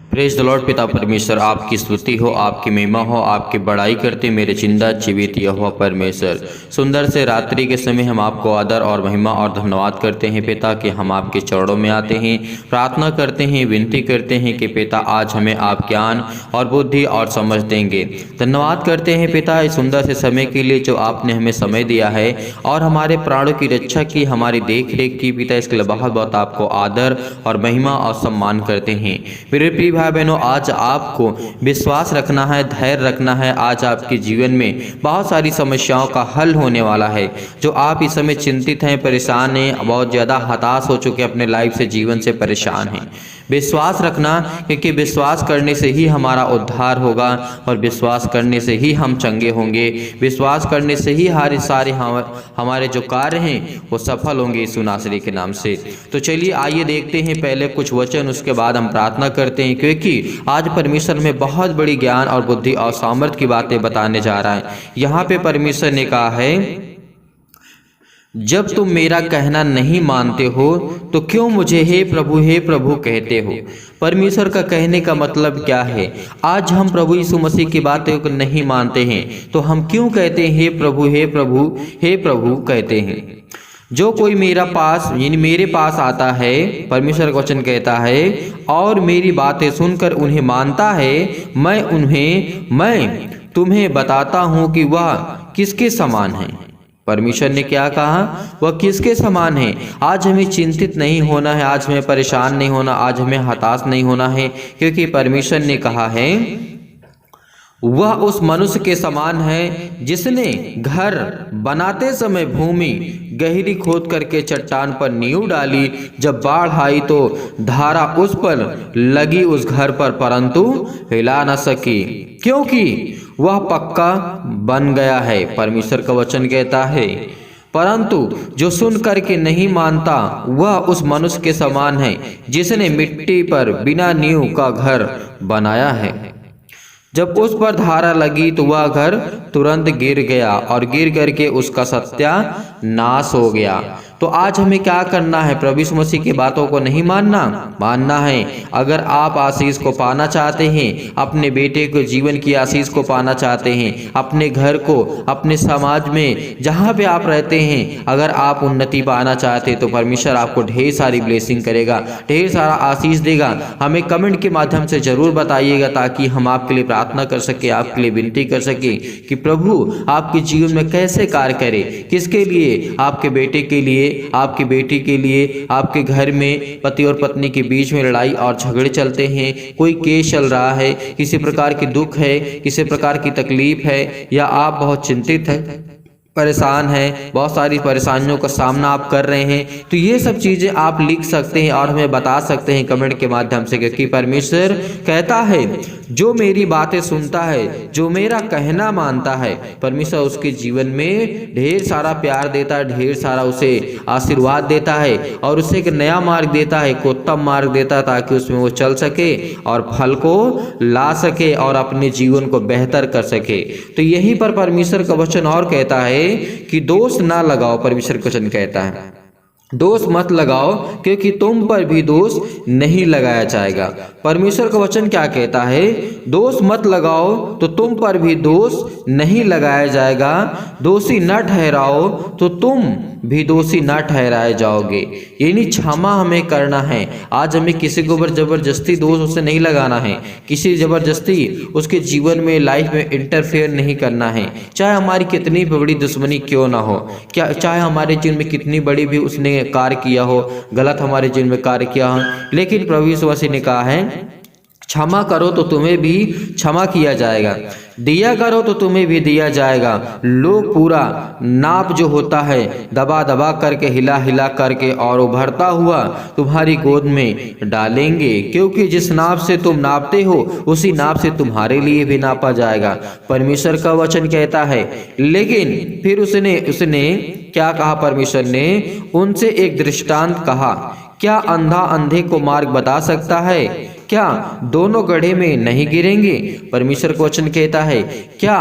Praise the Lord. पिता परमेश्वर आपकी स्तुति हो, आपकी महिमा हो, आपकी बड़ाई करते मेरे जिंदा जीवित यहोवा परमेश्वर। सुंदर से रात्रि के समय हम आपको आदर और महिमा और धन्यवाद करते हैं पिता कि हम आपके चरणों में आते हैं, प्रार्थना करते हैं, विनती करते हैं कि पिता आज हमें आप ज्ञान और बुद्धि और समझ देंगे। धन्यवाद करते हैं पिता इस सुंदर से समय के लिए जो आपने हमें समय दिया है और हमारे प्राणों की रक्षा की, हमारी देख रेख की पिता, इसके लिए बहुत बहुत आपको आदर और महिमा और सम्मान करते हैं। मेरे प्रिय भाई बहनों, आज आपको विश्वास रखना है, धैर्य रखना है। आज आपके जीवन में बहुत सारी समस्याओं का हल होने वाला है। जो आप इस समय चिंतित हैं, परेशान हैं, बहुत ज़्यादा हताश हो चुके अपने लाइफ से, जीवन से परेशान हैं, विश्वास रखना, क्योंकि विश्वास करने से ही हमारा उद्धार होगा और विश्वास करने से ही हम चंगे होंगे। विश्वास करने से ही सारे हमारे जो कार्य हैं वो सफल होंगे यीशु नासरी के नाम से। तो चलिए आइए देखते हैं पहले कुछ वचन, उसके बाद हम प्रार्थना करते हैं, क्योंकि आज परमेश्वर में बहुत बड़ी ज्ञान और बुद्धि और सामर्थ्य की बातें बताने जा रहा है। यहाँ पे परमेश्वर ने कहा है, जब तुम मेरा कहना नहीं मानते हो तो क्यों मुझे हे प्रभु कहते हो। परमेश्वर का कहने का मतलब क्या है? आज हम प्रभु यीशु मसीह की बातों को नहीं मानते हैं तो हम क्यों कहते हैं हे प्रभु कहते हैं। जो कोई मेरे पास आता है, परमेश्वर का वचन कहता है, और मेरी बातें सुनकर उन्हें मानता है, मैं तुम्हें बताता हूँ कि वह किसके समान है। परमेश्वर ने क्या कहा? वह किसके समान है। आज हमें चिंतित नहीं होना है, आज हमें परेशान नहीं होना, आज हमें हताश नहीं होना है, क्योंकि परमेश्वर ने कहा है वह उस मनुष्य के समान है जिसने घर बनाते समय भूमि गहरी खोद करके चट्टान पर नींव डाली। जब बाढ़ आई तो धारा उस पर लगी, उस घर पर, परंतु हिला न सकी, क्योंकि वह पक्का बन गया है। परमेश्वर का वचन कहता है, परंतु जो सुन करके नहीं मानता वह उस मनुष्य के समान है जिसने मिट्टी पर बिना नींव का घर बनाया है। जब उस पर धारा लगी तो वह घर तुरंत गिर गया और गिर करके उसका सत्यानाश हो गया। तो आज हमें क्या करना है? प्रभु यीशु मसीह की बातों को नहीं मानना है। अगर आप आशीष को पाना चाहते हैं, अपने बेटे को जीवन की आशीष को पाना चाहते हैं, अपने घर को, अपने समाज में जहाँ पे आप रहते हैं, अगर आप उन्नति पाना चाहते हैं तो परमेश्वर आपको ढेर सारी ब्लेसिंग करेगा, ढेर सारा आशीष देगा। हमें कमेंट के माध्यम से जरूर बताइएगा ताकि हम आपके लिए प्रार्थना कर सके, आपके लिए विनती कर सके कि प्रभु आपके जीवन में कैसे कार्य करे, किसके लिए, आपके बेटे के लिए, आपकी बेटी के लिए। आपके घर में पति और पत्नी के बीच में लड़ाई और झगड़े चलते हैं, कोई केस चल रहा है, किसी प्रकार की दुख है, किसी प्रकार की तकलीफ है, या आप बहुत चिंतित हैं, परेशान है, बहुत सारी परेशानियों का सामना आप कर रहे हैं, तो ये सब चीज़ें आप लिख सकते हैं और हमें बता सकते हैं कमेंट के माध्यम से, क्योंकि परमेश्वर कहता है जो मेरी बातें सुनता है, जो मेरा कहना मानता है, परमेश्वर उसके जीवन में ढेर सारा प्यार देता है, ढेर सारा उसे आशीर्वाद देता है और उसे एक नया मार्ग देता है, एक उत्तम मार्ग देता है, ताकि उसमें वो चल सके और फल को ला सके और अपने जीवन को बेहतर कर सके। तो यहीं पर परमेश्वर का वचन और कहता है कि दोष ना लगाओ। परमेश्वर का वचन कहता है दोष मत लगाओ, क्योंकि तुम पर भी दोष नहीं लगाया जाएगा। परमेश्वर का वचन क्या कहता है? दोष मत लगाओ तो तुम पर भी दोष नहीं लगाया जाएगा। दोषी न ठहराओ तो तुम भी दोषी न ठहराए जाओगे। यानी क्षमा हमें करना है। आज हमें किसी के ऊपर जबरदस्ती दोष उसे नहीं लगाना है, किसी जबरदस्ती उसके जीवन में, लाइफ में इंटरफेयर नहीं करना है, चाहे हमारी कितनी बड़ी दुश्मनी क्यों ना हो, क्या चाहे हमारे जीवन में कितनी बड़ी भी उसने कार्य किया हो, गलत हमारे जीवन में कार्य किया हो, लेकिन प्रभु यीशु मसीह ने कहा है क्षमा करो तो तुम्हें भी क्षमा किया जाएगा, दिया करो तो तुम्हें भी दिया जाएगा। लोग पूरा नाप जो होता है दबा दबा करके, हिला हिला करके और उभरता हुआ तुम्हारी गोद में डालेंगे, क्योंकि जिस नाप से तुम नापते हो उसी नाप से तुम्हारे लिए भी नापा जाएगा। परमेश्वर का वचन कहता है। लेकिन फिर उसने क्या कहा? परमेश्वर ने उनसे एक दृष्टांत कहा, क्या अंधा अंधे को मार्ग बता सकता है? क्या दोनों गड्ढे में नहीं गिरेंगे? परमेश्वर का वचन कहता है, क्या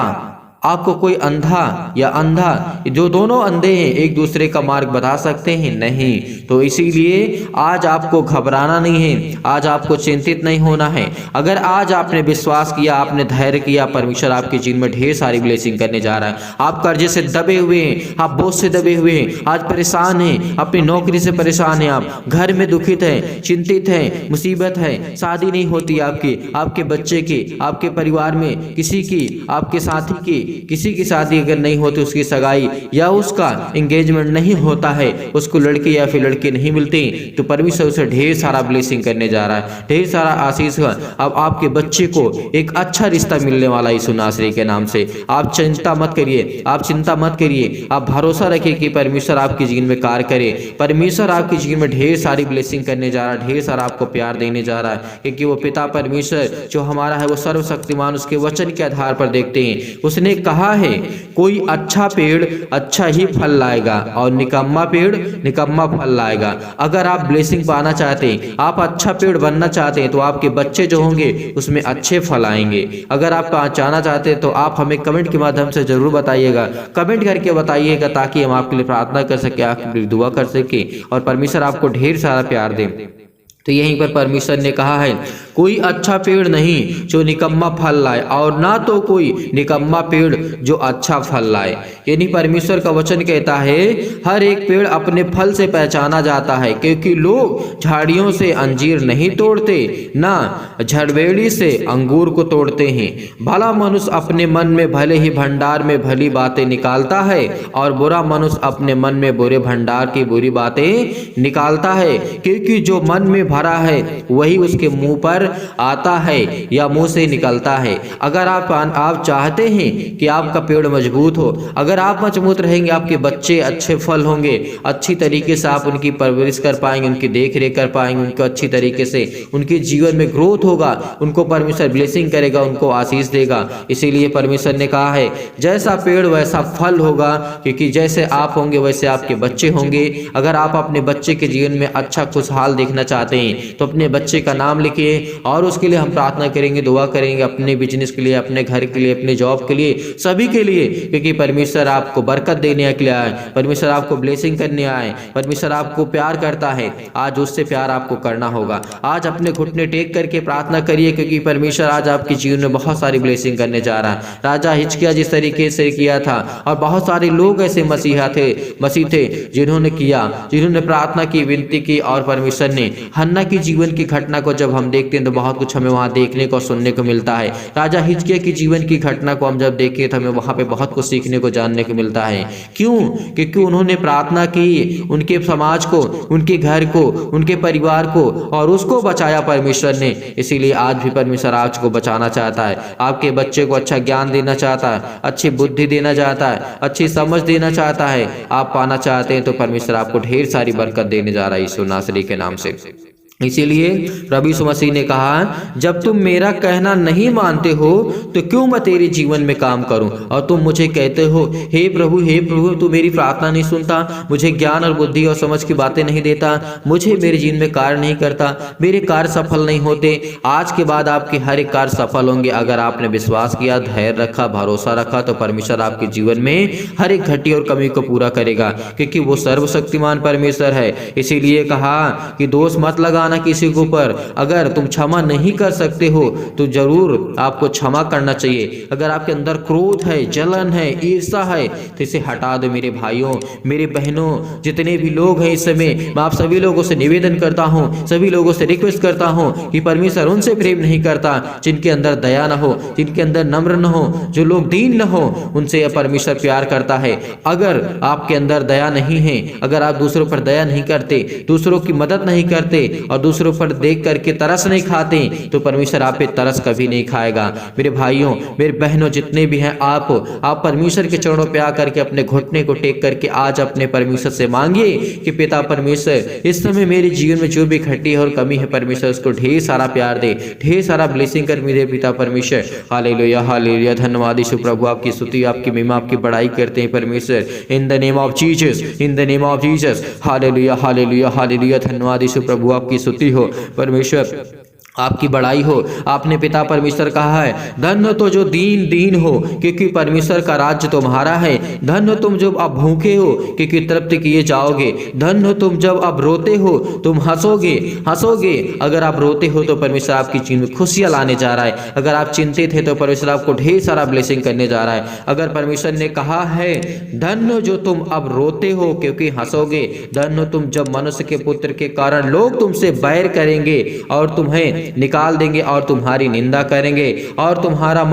आपको कोई अंधा या अंधा, जो दोनों अंधे हैं, एक दूसरे का मार्ग बता सकते हैं? नहीं। तो इसीलिए आज आपको घबराना नहीं है, आज आपको चिंतित नहीं होना है। अगर आज आपने विश्वास किया, आपने धैर्य किया, परमेश्वर आपके जीवन में ढेर सारी ब्लेसिंग करने जा रहा है। आप कर्जे से दबे हुए हैं, आप बोझ से दबे हुए हैं, आज परेशान हैं, अपनी नौकरी से परेशान हैं, आप घर में दुखित हैं, चिंतित हैं, मुसीबत है, शादी नहीं होती आपकी, आपके बच्चे की, आपके परिवार में किसी की, आपके साथी की, किसी की शादी अगर नहीं होती, उसकी सगाई या उसका एंगेजमेंट नहीं होता है, उसको लड़की या फिर लड़के नहीं मिलते, तो परमेश्वर उसे ढेर सारा ब्लेसिंग करने जा रहा है, ढेर सारा आशीष। अब आपके बच्चे को एक अच्छा रिश्ता मिलने वाला यीशु नासरी के नाम से। आप चिंता मत करिए, आप चिंता मत करिए, आप भरोसा रखिए कि परमेश्वर आपके जीवन में कार्य करे। परमेश्वर आपके जीवन में ढेर सारी ब्लेसिंग करने जा रहा है, ढेर सारा आपको प्यार देने जा रहा है, क्योंकि वो पिता परमेश्वर जो हमारा है वो सर्वशक्तिमान, उसके वचन के आधार पर देखते हैं। उसने कहा है कोई अच्छा पेड़ अच्छा ही फल लाएगा और निकम्मा पेड़ निकम्मा फल लाएगा। अगर आप ब्लेसिंग पाना चाहते हैं, आप अच्छा पेड़ बनना चाहते हैं, तो आपके बच्चे जो होंगे उसमें अच्छे फल आएंगे। अगर आप चाहना चाहते हैं तो आप हमें कमेंट के माध्यम से जरूर बताइएगा, कमेंट करके बताइएगा, ताकि हम आपके लिए प्रार्थना कर सके, आपके लिए दुआ कर सके और परमेश्वर आपको ढेर सारा प्यार दे। तो यहीं पर परमेश्वर ने कहा है कोई अच्छा पेड़ नहीं जो निकम्मा फल लाए, और ना तो कोई निकम्मा पेड़ जो अच्छा फल लाए। यानी परमेश्वर का वचन कहता है हर एक पेड़ अपने फल से पहचाना जाता है, क्योंकि लोग झाड़ियों से अंजीर नहीं तोड़ते, ना झड़वेड़ी से अंगूर को तोड़ते हैं। भला मनुष्य अपने मन में भले ही भंडार में भली बातें निकालता है, और बुरा मनुष्य अपने मन में बुरे भंडार की बुरी बातें निकालता है, क्योंकि जो मन में भरा है वही उसके मुंह पर आता है या मुंह से निकलता है। अगर आप चाहते हैं कि आपका पेड़ मजबूत हो, अगर आप मजबूत रहेंगे, आपके बच्चे अच्छे फल होंगे, अच्छी तरीके से आप उनकी परवरिश कर पाएंगे, उनकी देख रेख कर पाएंगे, उनको अच्छी तरीके से उनके जीवन में ग्रोथ होगा, उनको परमेश्वर ब्लेसिंग करेगा, उनको आशीष देगा। इसीलिए परमेश्वर ने कहा है जैसा पेड़ वैसा फल होगा, क्योंकि जैसे आप होंगे वैसे आपके बच्चे होंगे। अगर आप अपने बच्चे के जीवन में अच्छा खुशहाल देखना चाहते हैं तो अपने बच्चे का नाम लिखिए, और उसके लिए हम प्रार्थना करेंगे, दुआ करेंगे, अपने बिजनेस के लिए, अपने घर के लिए, अपने जॉब के लिए, सभी के लिए, क्योंकि परमेश्वर आपको बरकत देने के लिए आए, परमेश्वर आपको ब्लेसिंग करने आए, परमेश्वर आपको प्यार करता है। आज उससे प्यार आपको करना होगा। आज अपने घुटने टेक करके प्रार्थना करिए, क्योंकि परमेश्वर आज आपके जीवन में बहुत सारी ब्लेसिंग करने जा रहा है। राजा हिजकिय्याह जिस तरीके से किया था, और बहुत सारे लोग ऐसे मसीह थे जिन्होंने प्रार्थना की, विनती की, और परमेश्वर ने हन्ना की जीवन की घटना को जब हम देखते हैं तो बहुत कुछ हमें वहां देखने को सुनने को मिलता है। राजा हिजकिय्याह की जीवन की घटना को हम जब देखें तो हमें वहां पे बहुत कुछ सीखने को, जानने को मिलता है। क्यों? क्योंकि उन्होंने प्रार्थना की, उनके समाज को, उनके घर को, उनके परिवार को, और उसको बचाया परमेश्वर ने। इसीलिए आज भी परमेश्वर आज को बचाना चाहता है, आपके बच्चे को अच्छा ज्ञान देना चाहता है, अच्छी बुद्धि देना चाहता है, अच्छी समझ देना चाहता है। आप पाना चाहते हैं तो परमेश्वर आपको ढेर सारी बरकत देने जा रहा है यीशु नासरी के नाम से। इसीलिए प्रभु यीशु मसीह ने कहा जब तुम मेरा कहना नहीं मानते हो तो क्यों मैं तेरे जीवन में काम करूं, और तुम मुझे कहते हो हे प्रभु तू मेरी प्रार्थना नहीं सुनता, मुझे ज्ञान और बुद्धि और समझ की बातें नहीं देता, मुझे मेरे जीवन में कार्य नहीं करता, मेरे कार्य सफल नहीं होते। आज के बाद आपके हर एक कार्य सफल होंगे। अगर आपने विश्वास किया, धैर्य रखा, भरोसा रखा, तो परमेश्वर आपके जीवन में हर एक घटी और कमी को पूरा करेगा, क्योंकि वो सर्वशक्तिमान परमेश्वर है। इसीलिए कहा कि दोष मत लगा किसी के ऊपर। अगर तुम क्षमा नहीं कर सकते हो तो जरूर आपको क्षमा करना चाहिए। अगर आपके अंदर क्रोध है, जलन है, ईर्ष्या है, तो इसे हटा दो। मेरे भाइयों, मेरे बहनों, जितने भी लोग हैं इस समय, मैं आप सभी लोगों से निवेदन करता हूं, सभी लोगों से रिक्वेस्ट करता हूं कि परमेश्वर उनसे प्रेम नहीं करता जिनके अंदर दया न हो, जिनके अंदर नम्र न हो, जो लोग दीन न हो, उनसे परमेश्वर प्यार करता है। अगर आपके अंदर दया नहीं है, अगर आप दूसरों पर दया नहीं करते, दूसरों की मदद नहीं करते और दूसरों पर देख करके तरस नहीं खाते, तो परमेश्वर आप पे तरस कभी नहीं खाएगा। मेरे भाइयों, मेरे बहनों, जितने भी हैं, आप परमेश्वर के चरणों पे आकर के अपने घुटने को टेक करके आज अपने परमेश्वर से मांगिए कि पिता परमेश्वर, इस समय मेरे जीवन में जो भी घटी है और कमी है, परमेश्वर उसको ढेर सारा प्यार दे, ढेर सारा ब्लेसिंग कर मेरे पिता परमेश्वर। हालेलुया, हालेलुया, धन्यवाद यीशु प्रभु, आपकी स्तुति, आपकी महिमा, आपकी बड़ाई करते हैं परमेश्वर। इन the name of Jesus, in the name of Jesus. Hallelujah, hallelujah, hallelujah, धन्यवाद यीशु प्रभु, आपकी स्तुति हो परमेश्वर। आपकी बड़ाई हो। आपने पिता परमेश्वर कहा है, धन्य तो जो दीन दीन हो, क्योंकि परमेश्वर का राज्य तुम्हारा है। धन्य तुम जब अब भूखे हो, क्योंकि तृप्त किए जाओगे। धन्य तुम जब अब रोते हो, तुम हंसोगे हंसोगे। अगर आप रोते हो तो परमेश्वर आपकी जीवन में खुशियां लाने जा रहा है। अगर आप चिंतित है तो परमेश्वर आपको ढेर सारा ब्लेसिंग करने जा रहा है। अगर परमेश्वर ने कहा है, धन्य जो तुम अब रोते हो, क्योंकि हंसोगे। धन्य तुम जब मनुष्य के पुत्र के कारण लोग तुमसे बैर करेंगे और तुम्हें निकाल देंगे और तुम्हारी निंदा करेंगे और तुम्हारा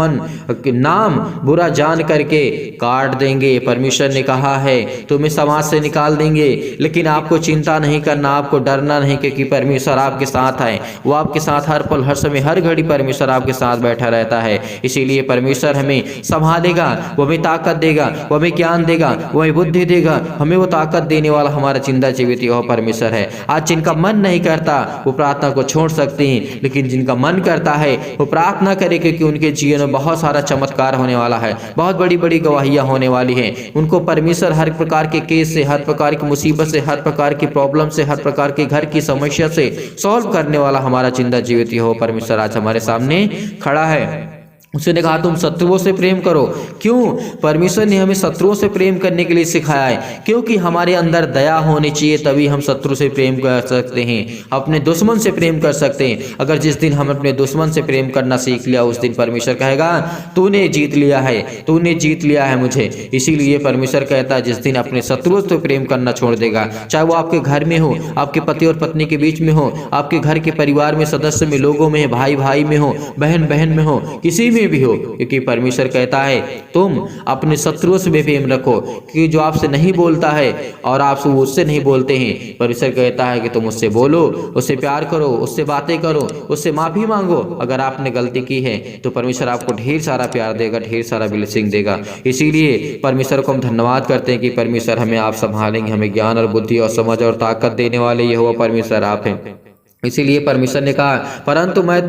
नाम बुरा जान करके काट देंगे। परमेश्वर ने कहा है, तुम्हें समाज से निकाल देंगे, लेकिन आपको चिंता नहीं करना, आपको डरना नहीं, क्योंकि परमेश्वर आपके साथ है। वो आपके साथ हर पल, हर समय, हर घड़ी परमेश्वर आपके साथ बैठा रहता है। इसीलिए परमेश्वर हमें संभालेगा, वो हमें ताकत देगा, वो हमें ज्ञान देगा, वो हमें बुद्धि देगा। हमें वो ताकत देने वाला हमारा जिंदा जीवित यहोवा परमेश्वर है। आज जिनका मन नहीं करता वो प्रार्थना को छोड़ सकते हैं, लेकिन जिनका मन करता है वो प्रार्थना करे, क्योंकि उनके जीवन में बहुत सारा चमत्कार होने वाला है, बहुत बड़ी बड़ी गवाहियां होने वाली हैं। उनको परमेश्वर हर प्रकार के केस से, हर प्रकार की मुसीबत से, हर प्रकार की प्रॉब्लम से, हर प्रकार के घर की समस्या से सॉल्व करने वाला हमारा जिंदा जीवित यहोवा परमेश्वर आज हमारे सामने खड़ा है। उसने कहा, तुम शत्रुओं से प्रेम करो। क्यों? परमेश्वर ने हमें शत्रुओं से प्रेम करने के लिए सिखाया है, क्योंकि हमारे अंदर दया होनी चाहिए, तभी हम शत्रु से प्रेम कर सकते हैं, अपने दुश्मन से प्रेम कर सकते हैं। अगर जिस दिन हम अपने दुश्मन से प्रेम करना सीख लिया, उस दिन परमेश्वर कहेगा, तूने जीत लिया है, तूने जीत लिया है मुझे। इसीलिए परमेश्वर कहता है, जिस दिन अपने शत्रुओं से प्रेम करना छोड़ देगा, चाहे वो आपके घर में हो, आपके पति और पत्नी के बीच में हो, आपके घर के परिवार में, सदस्य में, लोगों में, भाई भाई में हो, बहन बहन में हो, किसी में भी हो, क्योंकि परमेश्वर कहता है, तुम अपने शत्रुओं से भी प्रेम रखो, कि जो आपसे नहीं बोलता है और आप उससे नहीं बोलते हैं, परमेश्वर कहता है कि तुम उससे बोलो, उससे प्यार करो, उससे बातें करो, उससे माफी मांगो। अगर आपने गलती की है तो परमेश्वर आपको ढेर सारा प्यार देगा, ढेर सारा ब्लेसिंग देगा। इसीलिए परमेश्वर को हम धन्यवाद करते हैं कि परमेश्वर हमें आप संभालेंगे, हमें ज्ञान और बुद्धि और समझ और ताकत देने वाले यहोवा परमेश्वर आप हैं। इसीलिए परमेश्वर ने कहा, परंतु मैं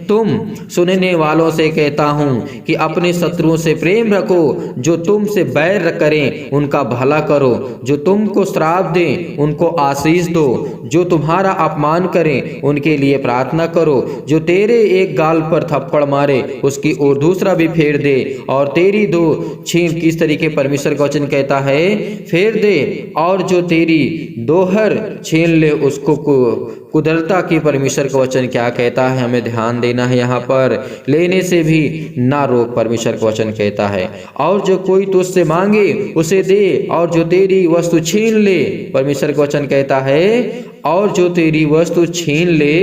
तुम सुनने वालों से कहता हूँ कि अपने शत्रुओं से प्रेम रखो, जो तुमसे बैर करें उनका भला करो, जो तुमको श्राप दें उनको आशीष दो, जो तुम्हारा अपमान करें उनके लिए प्रार्थना करो, जो तेरे एक गाल पर थप्पड़ मारे उसकी और दूसरा भी फेर दे, और तेरी दो छीन, किस तरीके परमेश्वर का वचन कहता है, फेर दे, और जो तेरी दोहर छीन ले उसको कुदरता की परमेश्वर का वचन क्या कहता है, हमें ध्यान देना है। यहाँ पर लेने से भी ना रोक, परमेश्वर का वचन कहता है। और जो कोई तुझसे मांगे उसे दे, और जो तेरी वस्तु छीन ले, परमेश्वर का वचन कहता है, और जो तेरी वस्तु छीन ले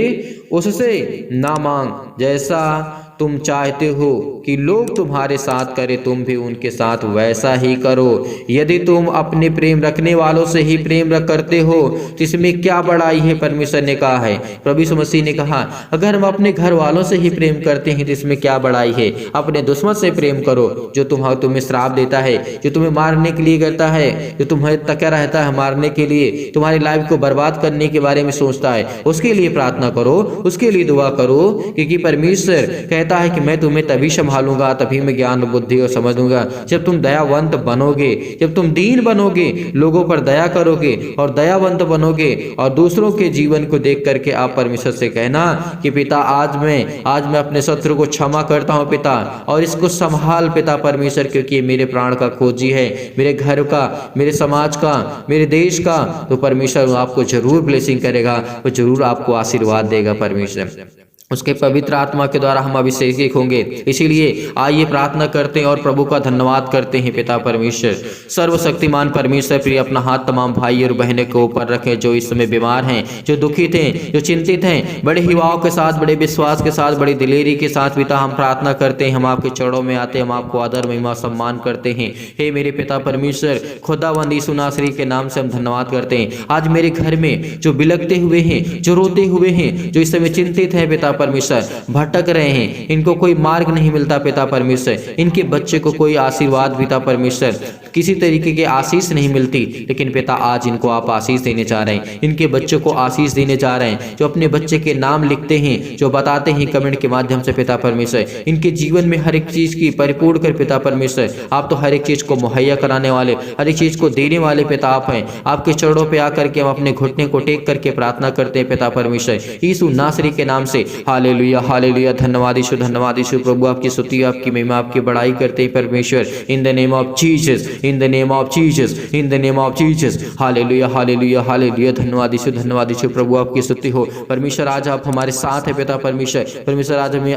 उससे ना मांग। जैसा तुम चाहते हो कि लोग तुम्हारे साथ करें, तुम भी उनके साथ वैसा ही करो। यदि तुम अपने प्रेम रखने वालों से ही प्रेम करते हो तो इसमें क्या बड़ाई है, परमेश्वर ने कहा है। प्रभु यीशु मसीह ने कहा, अगर हम अपने घर वालों से ही प्रेम करते हैं तो इसमें क्या बड़ाई है। अपने दुश्मन से प्रेम करो, जो तुम्हें श्राप देता है, जो तुम्हें मारने के लिए करता है, जो तुम्हें तका रहता है मारने के लिए, तुम्हारी लाइफ को बर्बाद करने के बारे में सोचता है, उसके लिए प्रार्थना करो, उसके लिए दुआ करो, क्योंकि परमेश्वर कहता है कि मैं तुम्हें तभी संभालूंगा, तभी मैं ज्ञान बुद्धि और समझ दूंगा, जब तुम दयावंत बनोगे, जब तुम दीन बनोगे, लोगों पर दया करोगे और दयावंत बनोगे, और दूसरों के जीवन को देख करके आप परमेश्वर से कहना कि पिता आज मैं अपने शत्रु को क्षमा करता हूं पिता, और इसको संभाल पिता परमेश्वर, क्योंकि ये मेरे प्राण का खोजी है, मेरे घर का, मेरे समाज का, मेरे देश का। तो परमेश्वर आपको जरूर ब्लेसिंग करेगा, वो जरूर आपको आशीर्वाद देगा परमेश्वर। उसके पवित्र आत्मा के द्वारा हम अभिषेक होंगे। इसीलिए आइए प्रार्थना करते हैं और प्रभु का धन्यवाद करते हैं। पिता परमेश्वर, सर्वशक्तिमान परमेश्वर, प्रिय अपना हाथ तमाम भाई और बहनों के ऊपर रखें जो इस समय बीमार हैं, जो दुखित हैं, जो चिंतित हैं। बड़े युवाओं के साथ, बड़े विश्वास के साथ, बड़ी दिलेरी के साथ पिता हम प्रार्थना करते हैं। हम आपके चरणों में आते हैं, हम आपको आदर महिमा सम्मान करते हैं। हे मेरे पिता परमेश्वर, खुदावंद यीशु नासरी के नाम से हम धन्यवाद करते हैं। आज मेरे घर में जो बिलखते हुए हैं, जो रोते हुए हैं, जो इस समय चिंतित हैं पिता परमेश्वर, भटक रहे हैं, इनको कोई मार्ग नहीं मिलता पिता परमेश्वर, इनके बच्चे को कोई आशीर्वाद पिता परमेश्वर किसी तरीके की आशीष नहीं मिलती, लेकिन पिता आज इनको आप आशीष देने जा रहे हैं, इनके बच्चों को आशीष देने जा रहे हैं। जो अपने बच्चे के नाम लिखते हैं, जो बताते हैं कमेंट के माध्यम से पिता परमेश्वर, इनके जीवन में हर एक चीज की परिपूर्ण कर पिता परमेश्वर, आप तो हर एक चीज को मुहैया कराने वाले, हर एक चीज को देने वाले पिता आप हैं। आपके चरणों पे आकर के हम अपने घुटने को टेक करके प्रार्थना करते हैं पिता परमेश्वर, यीशु नासरी के नाम से। हालेलुया हालेलुया, धन्यवाद यीशु, धन्यवाद यीशु प्रभु, आपकी स्तुति, आपकी महिमा, आपकी बड़ाई करते हैं परमेश्वर। इन the name of Jesus, in the name of Jesus, in the name of Jesus. Hallelujah hallelujah hallelujah, धन्यवाद यीशु, धन्यवाद यीशु प्रभु, आपकी स्तुति हो परमेश्वर। आज आप हमारे साथ है पिता परमेश्वर। परमेश्वर आज हमें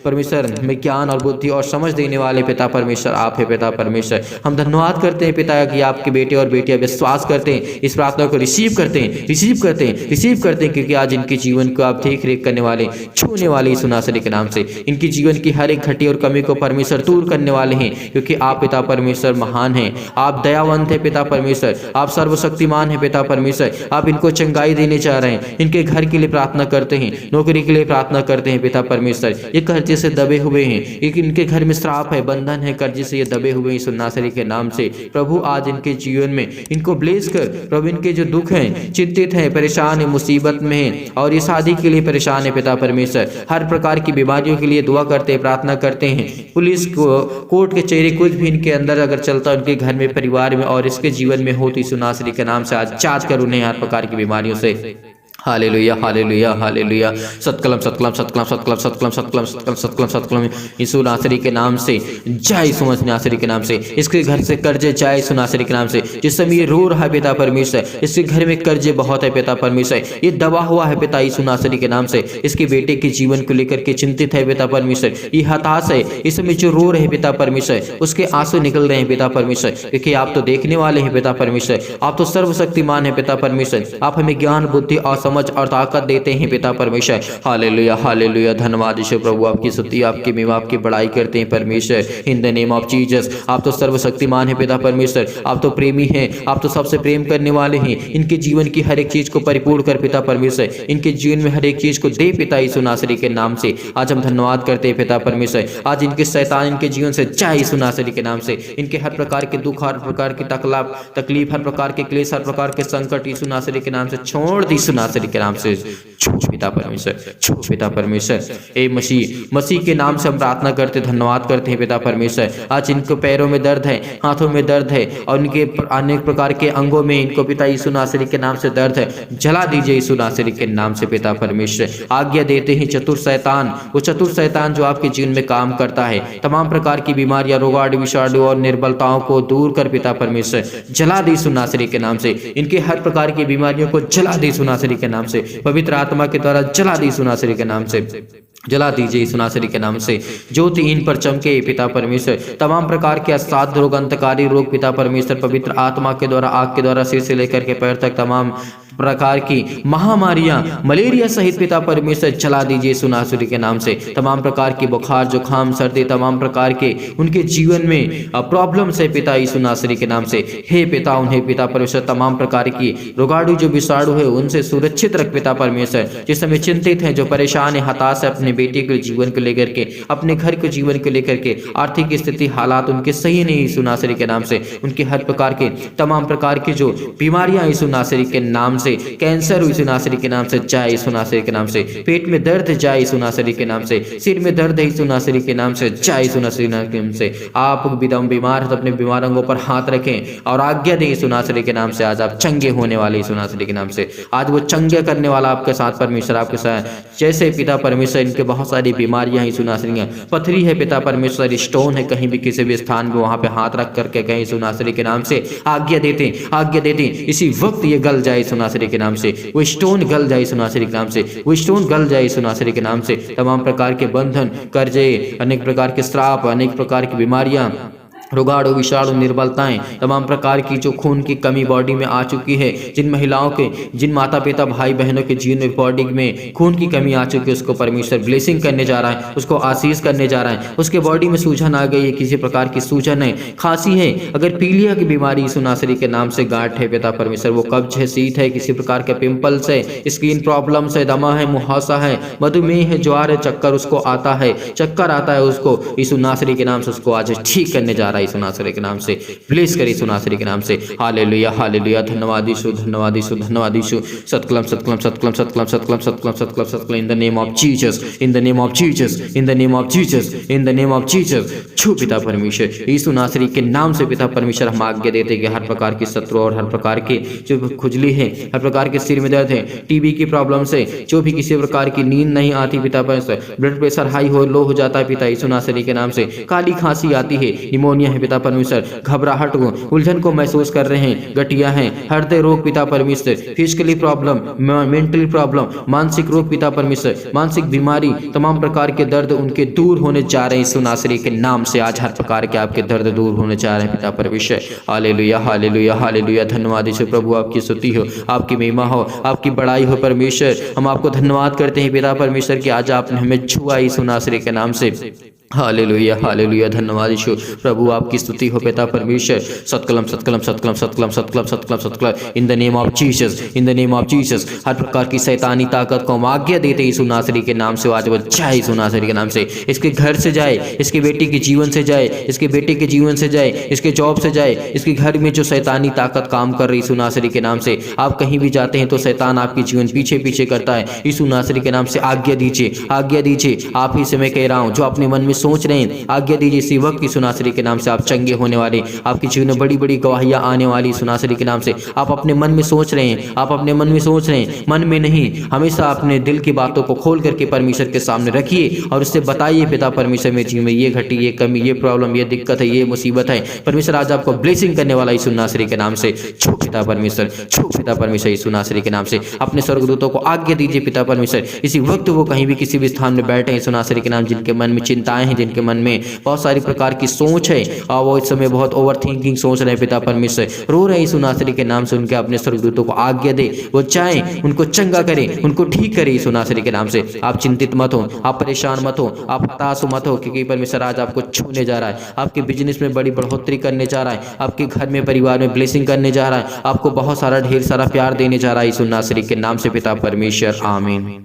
परमेश्वर में ज्ञान और बुद्धि और समझ देने वाले पिता परमेश्वर आप है पिता परमेश्वर। हम धन्यवाद करते हैं पिता कि आपके बेटे और बेटियां विश्वास करते हैं, इस प्रार्थना को रिसीव करते हैं, रिसीव करते हैं, रिसीव करते हैं, क्योंकि आज इनके जीवन को आप देख रेख करने वाले, छूने वाले यीशु नासरी के नाम से। इनकी जीवन की हर एक घटी और कमी को परमेश्वर दूर करने वाले हैं, क्योंकि आप पिता परमेश्वर महान हैं, आप दयावंत है पिता परमेश्वर, आप सर्वशक्तिमान है पिता परमेश्वर। आप इनको चंगाई देने जा रहे हैं, इनके घर के लिए प्रार्थना करते हैं, नौकरी के लिए प्रार्थना करते हैं पिता परमेश्वर। ये कर्जे से दबे हुए हैं, एक इनके घर में श्राप है, बंधन है, कर्जे से ये दबे हुए हैं यीशु नासरी के नाम से। प्रभु आज इनके जीवन में इनको ब्लेस कर प्रभु, इनके जो दुख हैं, चिंतित हैं, परेशान है, मुसीबत में हैं और ये शादी के लिए परेशान है पिता परमेश्वर, हर प्रकार की बीमारियों के लिए दुआ करते हैं, प्रार्थना करते हैं। पुलिस को कोर्ट के चेहरे कुछ भी इनके अंदर अगर चलता है, उनके घर में, परिवार में और इसके जीवन में हो, तो यीशु नासरी के नाम से आज जांच कर उन्हें हर प्रकार की बीमारियों से। हालेलुया हालेलुया हालेलुया, सत्कलम सत्कलम सत्कलम सत्कलम सत्कलम सत्कलम सत्कलम सत्कलम सत्कलम यीशु नासरी के नाम से। जय यीशु नासरी के नाम से। इसके घर से कर्जे जाए यीशु नासरी के नाम से। जिस समय ये रो रहा है पिता परमेश्वर, इसके घर में कर्जे बहुत है पिता परमेश्वर, ये दबा हुआ है पिता यीशु नासरी के नाम से। इसके बेटे के जीवन को लेकर के चिंतित है पिता परमेश्वर, ये हताश है, इस समय जो रो रहे पिता परमेश्वर, उसके आंसू निकल रहे हैं पिता परमेश्वर, क्योंकि आप तो देखने वाले हैं पिता परमेश्वर, आप तो सर्वशक्तिमान है पिता परमेश्वर। आप हमें ज्ञान बुद्धि और समझ और ताकत देते हैं पिता परमेश्वर। हालेलुया हालेलुया, धन्यवाद यीशु प्रभु, आपकी स्तुति, आपकी महिमा, आपकी बड़ाई करते हैं परमेश्वर। इन द नेम ऑफ जीसस, आप तो सर्वशक्तिमान है पिता परमेश्वर, आप तो प्रेमी हैं, आप तो सबसे प्रेम करने वाले हैं। इनके जीवन की हर एक चीज को परिपूर्ण कर पिता परमेश्वर, इनके जीवन में हर एक चीज को दे पिता यीशु नासरी के नाम से। आज हम धन्यवाद करते हैं पिता परमेश्वर, आज इनके शैतान इनके जीवन से जाए यीशु नासरी के नाम से। इनके हर प्रकार के दुख, हर प्रकार की तकलीफ, हर प्रकार के क्लेश, हर प्रकार के संकट यीशु नासरी के नाम से छोड़ दी यीशु नासरी के नाम से। छू पिता परमेश्वर, छू पिता परमेश्वर। ए मसीह के नाम से हम प्रार्थना करते, धन्यवाद करते हैं पिता परमेश्वर। आज इनको पैरों में दर्द है, हाथों में दर्द है और इनके अनेक प्रकार के अंगों में इनको पिता यीशु नासरी के नाम से दर्द है, जला दीजिए यीशु नासरी के नाम से पिता परमेश्वर। आज्ञा देते हैं चतुर शैतान, वो चतुर शैतान जो आपके जीवन में काम करता है, तमाम प्रकार की बीमारियां, रोगाणु, विषाणु और निर्बलताओं को दूर कर पिता परमेश्वर, जला दी यीशु नासरी के नाम से। इनके हर प्रकार की बीमारियों को जला दी यीशु नासरी के नाम से, पवित्र आत्मा के द्वारा जला दी यीशु नासरी के नाम से, जला दीजिए यीशु नासरी के नाम से। ज्योति इन पर चमके पिता परमेश्वर, तमाम प्रकार के असाध्य रोग, अंतकारी रोग पिता परमेश्वर, पवित्र आत्मा के द्वारा, आग के द्वारा, सिर से लेकर के पैर तक तमाम प्रकार की महामारियां, मलेरिया सहित पिता परमेश्वर जला दीजिए यीशु नासरी के नाम से। तमाम प्रकार की बुखार, जुखाम, सर्दी, तमाम प्रकार के उनके जीवन में प्रॉब्लम से पिता यीशु नासरी के नाम से। हे पिता, उन्हें पिता परमेश्वर तमाम प्रकार की रोगाणु जो विषाणु है उनसे सुरक्षित रख पिता परमेश्वर। जिस समय चिंतित हैं, जो परेशान है, हताश है अपने बेटे के जीवन को लेकर के, अपने घर के जीवन को लेकर के, आर्थिक स्थिति हालात उनके सही नहीं यीशु नासरी के नाम से। उनके हर प्रकार के तमाम प्रकार की जो बीमारियां यीशु नासरी के नाम से, कैंसर यीशु नासरी के नाम से जाए यीशु नासरी के नाम से। पेट में दर्द जाए यीशु नासरी के नाम से। सिर में दर्द है यीशु नासरी के नाम से, जाए यीशु नासरी के नाम से। आप विदम बीमार है तो अपने बीमार अंगों पर हाथ रखें और आज्ञा दें यीशु नासरी के नाम से। आज आप चंगे होने वाले यीशु नासरी के नाम से। आज वो चंगे करने वाला आपके साथ परमेश्वर, आपके साथ। जैसे पिता परमेश्वर इनके बहुत सारी बीमारियां यीशु नासरी, पथरी है पिता परमेश्वर, स्टोन है कहीं भी किसी भी स्थान में, वहां पे हाथ रख करके कहीं यीशु नासरी के नाम से आज्ञा देते, आज्ञा देते इसी वक्त ये गल जाए यीशु नासरी के नाम से। वो स्टोन गल जाए यीशु नासरी के नाम से, वो स्टोन गल जाए यीशु नासरी के नाम से। तमाम प्रकार के बंधन, कर्जे, अनेक प्रकार के श्राप, अनेक प्रकार की बीमारियां, रोगाणु, विषाणु, निर्बलताएं, तमाम प्रकार की जो खून की कमी बॉडी में आ चुकी है, जिन महिलाओं के, जिन माता पिता भाई बहनों के जीवन में बॉडी में खून की कमी आ चुकी है, उसको परमेश्वर ब्लेसिंग करने जा रहा है, उसको आशीष करने जा रहा है। उसके बॉडी में सूजन आ गई है, किसी प्रकार की सूजन है, खांसी है, अगर पीलिया की बीमारी यीशु नासरी के नाम से, गांठ है पिता परमेश्वर, वो कब्ज है, शीत है, किसी प्रकार के पिंपल्स है, स्किन प्रॉब्लम्स है, दमा है, मुहासा है, मधुमेह है, ज्वार है, चक्कर उसको आता है, चक्कर आता है उसको, यीशु नासरी के नाम से उसको आज ठीक करने जा रहा है रहा है यीशु नासरी के नाम से। ब्लेस करे यीशु नासरी के नाम से। Hallelujah hallelujah. धन्यवाद यीशु, धन्यवाद यीशु, धन्यवाद यीशु। सतकलम सतकलम सतकलम सतकलम सतकलम सतकलम सतकलम सतकलम। In the name of Jesus, in the name of Jesus, in the name of Jesus, in the name of Jesus. छू पिता परमेश्वर यीशु नासरी के नाम से पिता परमेश्वर हम आज्ञा देते हैं कि हर प्रकार की शत्रु और हर प्रकार की जो खुजली है, हर प्रकार के सिर में दर्द है, टीबी की प्रॉब्लम से, जो भी किसी प्रकार की नींद नहीं आती पिता परमेश्वर, ब्लड प्रेशर हाई हो लो हो जाता है पिता यीशु नासरी के नाम से, काली खांसी आती है, निमोनिया है पिता परमेश्वर, घबराहट को उलझन को महसूस कर रहे हैं, गठिया हैं, हृदय रोग पिता परमेश्वर, फिजिकली प्रॉब्लम, मेंटली प्रॉब्लम, मानसिक रोग पिता परमेश्वर, मानसिक बीमारी, तमाम प्रकार के दर्द उनके दूर होने जा रहे हैं यीशु नासरी के नाम से। आज हर प्रकार के आपके दर्द दूर होने जा रहे हैं पिता परमेश्वर। Hallelujah hallelujah hallelujah. धन्यवाद यीशु प्रभु, आपकी स्तुति हो, आपकी महिमा हो, आपकी बड़ाई हो परमेश्वर। हम आपको धन्यवाद करते हैं पिता परमेश्वर कि आज आपने हमें छुआ यीशु नासरी के नाम से। Hallelujah hallelujah. धन्यवाद यीशु प्रभु, आपकी स्तुति हो पिता परमेश्वर। सतकलम सतकलम सतकलम सतकलम सतकलम सतकलम सतकलम। In the name of Jesus, in the name of Jesus. हर प्रकार की शैतानी ताकत को हम आज्ञा देते यीशु नासरी के नाम से। आज वो जाए यीशु नासरी के नाम से, इसके घर से जाए, इसके बेटी के जीवन से जाए, इसके बेटे के जीवन से जाए, इसके जॉब से जाए, इसके घर में जो शैतानी ताकत काम कर रही यीशु नासरी के नाम से। आप कहीं भी जाते हैं तो शैतान आपके जीवन पीछे पीछे करता है, यीशु नासरी के नाम से आज्ञा दीजिए, आज्ञा दीजिए। आप ही से मैं कह रहा हूँ, जो अपने मन में सोच रहे हैं, आज्ञा दीजिए इसी वक्त यीशु नासरी के नाम से आप चंगे होने वाले, आपके जीवन में बड़ी बड़ी गवाहियां आने वाली यीशु नासरी के नाम से। आप अपने मन में सोच रहे हैं, आप अपने मन में सोच रहे हैं, मन में नहीं, हमेशा अपने दिल की बातों को खोल करके परमेश्वर के सामने रखिए और उससे बताइए पिता परमेश्वर मेरे जीवन में ये घटी, ये कमी, ये प्रॉब्लम, ये दिक्कत है, ये मुसीबत है। परमेश्वर आज आपको ब्लेसिंग करने वाला यीशु नासरी के नाम से। छू पिता परमेश्वर, छू पिता परमेश्वर यीशु नासरी के नाम से। अपने स्वर्गदूतों को आज्ञा दीजिए पिता परमेश्वर, इसी वक्त वो कहीं भी किसी भी स्थान में बैठे हैं यीशु नासरी के नाम, जिनके मन में चिंताएं हैं, जिनके मन में बहुत सारी प्रकार की सोच है और वो इस समय बहुत ओवर थिंकिंग सोच रहे हैं पिता परमेश्वर, रो रहे हैं यीशु नासरी के नाम से। उनके अपने स्वर्गदूतों को आज्ञा दे, वो चाहें उनको चंगा करे, उनको ठीक करे यीशु नासरी के नाम से। आप चिंतित मत हो, आप परेशान मत हो, आप हताश मत हो, क्योंकि परमेश्वर आज आपको छूने जा रहा है, आपके बिजनेस में बड़ी बढ़ोतरी करने जा रहा है, आपके घर में परिवार में ब्लेसिंग करने जा रहा है, आपको बहुत सारा ढेर सारा प्यार देने जा रहा है यीशु नासरी के नाम से पिता परमेश्वर। आमीन।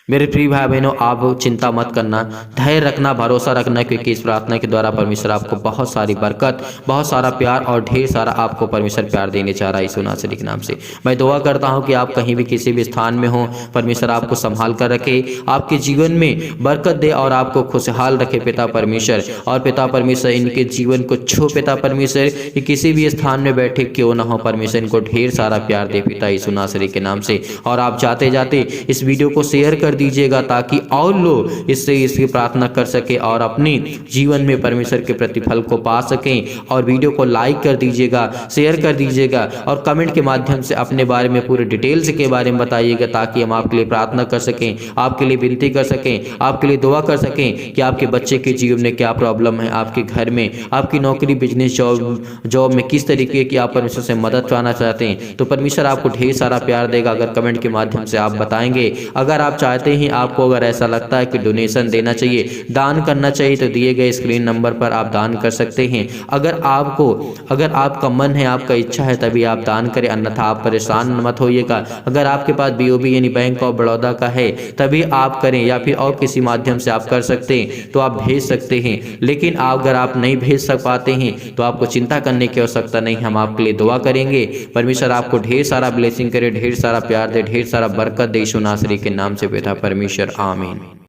मेरे प्रिय भाई बहनों, आप चिंता मत करना, धैर्य रखना, भरोसा रखना, क्योंकि इस प्रार्थना के द्वारा परमेश्वर आपको बहुत सारी बरकत, बहुत सारा प्यार और ढेर सारा आपको परमेश्वर प्यार देने चाह रहा है यीशु नासरी के नाम से। मैं दुआ करता हूं कि आप कहीं भी किसी भी स्थान में हो, परमेश्वर आपको संभाल कर रखे, आपके जीवन में बरकत दे और आपको खुशहाल रखे पिता परमेश्वर। और पिता परमेश्वर इनके जीवन को छू पिता परमेश्वर, कि किसी भी स्थान में बैठे क्यों ना हो, परमेश्वर इनको ढेर सारा प्यार दे पिता यीशु नासरी के नाम से। और आप जाते जाते इस वीडियो को शेयर कर दीजिएगा ताकि और लोग इसकी प्रार्थना कर सके और अपने जीवन में परमेश्वर के प्रतिफल को पा सकें। और वीडियो को लाइक कर दीजिएगा, शेयर कर दीजिएगा और कमेंट के माध्यम से अपने बारे में पूरे डिटेल्स के बारे में बताइएगा, ताकि हम आपके लिए प्रार्थना कर सकें, आपके लिए विनती कर सकें, आपके लिए दुआ कर सकें कि आपके बच्चे के जीवन में क्या प्रॉब्लम है, आपके घर में, आपकी नौकरी, बिजनेस, जॉब में किस तरीके की आप परमेश्वर से मदद पाना चाहते हैं, तो परमेश्वर आपको ढेर सारा प्यार देगा अगर कमेंट के माध्यम से आप बताएंगे। अगर आप चाहते हैं, आपको अगर ऐसा लगता है कि डोनेशन देना चाहिए, दान करना चाहिए, तो दिए गए स्क्रीन नंबर पर आप दान कर सकते हैं। अगर आपका मन है, आपका इच्छा है, तभी आप दान करें, अन्यथा आप परेशान मत होइएगा। अगर आपके पास BOB यानी बैंक ऑफ बड़ौदा का है तभी आप करें, या फिर और किसी माध्यम से आप कर सकते हैं तो आप भेज सकते हैं। लेकिन अगर आप नहीं भेज सक पाते हैं तो आपको चिंता करने की आवश्यकता नहीं, हम आपके लिए दुआ करेंगे। परमेश्वर आपको ढेर सारा ब्लेसिंग करे, ढेर सारा प्यार दे, ढेर सारा बरकत दे यीशु नासरी के नाम से पिता परमेश्वर। आमीन।